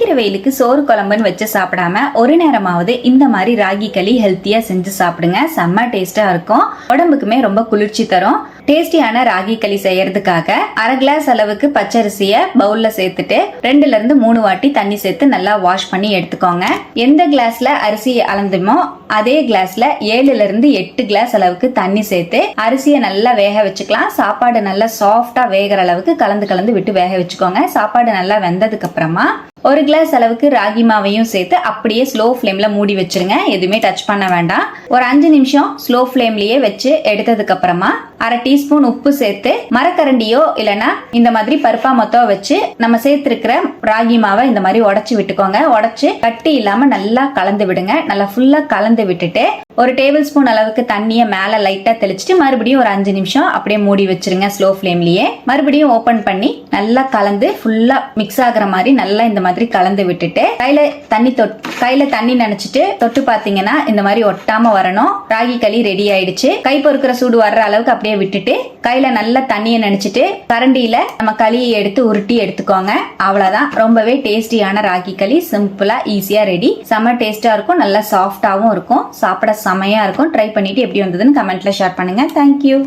அடிக்கிற வெயிலுக்கு சோறு குழம்புன்னு வச்சு சாப்பிடாம ஒரு நேரமாவது இந்த மாதிரி ராகி களி ஹெல்த்தியா செஞ்சு சாப்பிடுங்க. செம்ம டேஸ்டா இருக்கும், உடம்புக்குமே ரொம்ப குளிர்ச்சி தரும். டேஸ்டியான ராகி களி செய்யறதுக்காக 1/2 கிளாஸ் அளவுக்கு பச்சரிசிய பவுல்ல சேர்த்துட்டு 2 ல இருந்து 3 வாட்டி தண்ணி சேர்த்து நல்லா வாஷ் பண்ணி எடுத்துக்கோங்க. எந்த கிளாஸ்ல அரிசியை அளந்துமோ அதே கிளாஸ்ல 7 ல இருந்து 8 கிளாஸ் அளவுக்கு தண்ணி சேர்த்து அரிசியை நல்லா வேக வச்சுக்கலாம். சாப்பாடு நல்லா சாஃப்டா வேகிற அளவுக்கு கலந்து விட்டு வேக வச்சுக்கோங்க. சாப்பாடு நல்லா வெந்ததுக்கு அப்புறமா 1 கிளாஸ் அளவுக்கு ராகி மாவையும் சேர்த்து அப்படியே ஸ்லோ ஃப்ளேம்ல மூடி வச்சிருங்க. எதுவுமே டச் பண்ண வேண்டாம். ஒரு 5 நிமிஷம் ஸ்லோ ஃப்ளேம்லயே வச்சு எடுத்ததுக்கு அப்புறமா 1/2 டீஸ்பூன் உப்பு சேர்த்து மரக்கரண்டியோ இல்லனா இந்த மாதிரி பருப்பா மொத்தம் வச்சு நம்ம சேர்த்திருக்கிற ராகி மாவை இந்த மாதிரி உடைச்சு விட்டுக்கோங்க. உடைச்சு கட்டி இல்லாம நல்லா கலந்து விடுங்க. நல்லா ஃபுல்லா கலந்து விட்டுட்டு 1 டேபிள் ஸ்பூன் அளவுக்கு தண்ணிய மேல லைட்டா தெளிச்சுட்டு மறுபடியும் ஒரு 5 நிமிஷம் அப்படியே மூடி வச்சிருங்க ஸ்லோ ஃப்ளேம்லயே. மறுபடியும் ஓபன் பண்ணி நல்லா கலந்து ஃபுல்லா மிக்ஸ் ஆகுற மாதிரி நல்லா இந்த மாதிரி கலந்து விட்டுட்டு கையில தண்ணி நினைச்சிட்டு தொட்டு பாத்தீங்கன்னா இந்த மாதிரி ஒட்டாம வரணும். ராகி களி ரெடி ஆயிடுச்சு. கை பொறுக்கிற சூடு வர்ற அளவுக்கு அப்படியே விட்டுட்டு கையில நல்லா தண்ணியை நினைச்சிட்டு கரண்டியில நம்ம களியை எடுத்து உருட்டி எடுத்துக்கோங்க. அவ்வளவுதான். ரொம்பவே டேஸ்டியான ராகி களி சிம்பிளா ஈஸியா ரெடி. செம்ம டேஸ்டா இருக்கும், நல்லா சாஃப்டாவும் இருக்கும், சாப்பிட செமையா இருக்கும். ட்ரை பண்ணிட்டு எப்படி வந்ததுன்னு கமெண்ட்ல ஷேர் பண்ணுங்க. தேங்க்யூ.